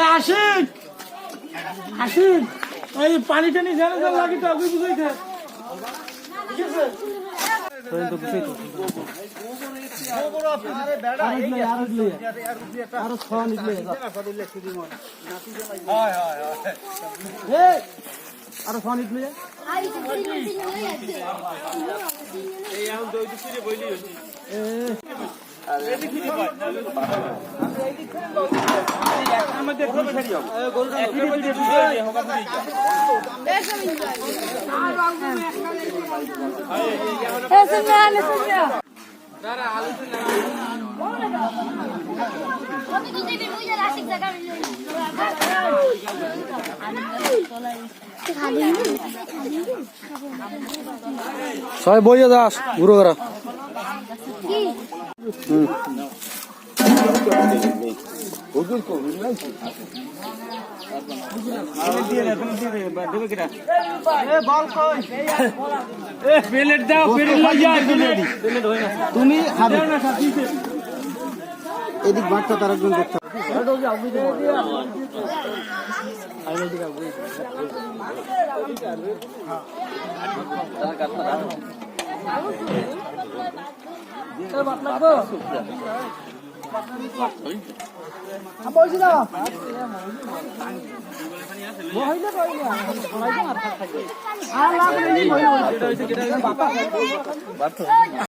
আশিক আশিক ওই পানি টানি জানা যা লাগে তো আগে বুঝাইতে আরো ফোন ইটলে সবাই বইয়ে যাস ঘুরো করা তুমি এদিক বাড়টা তার একজন দেখতে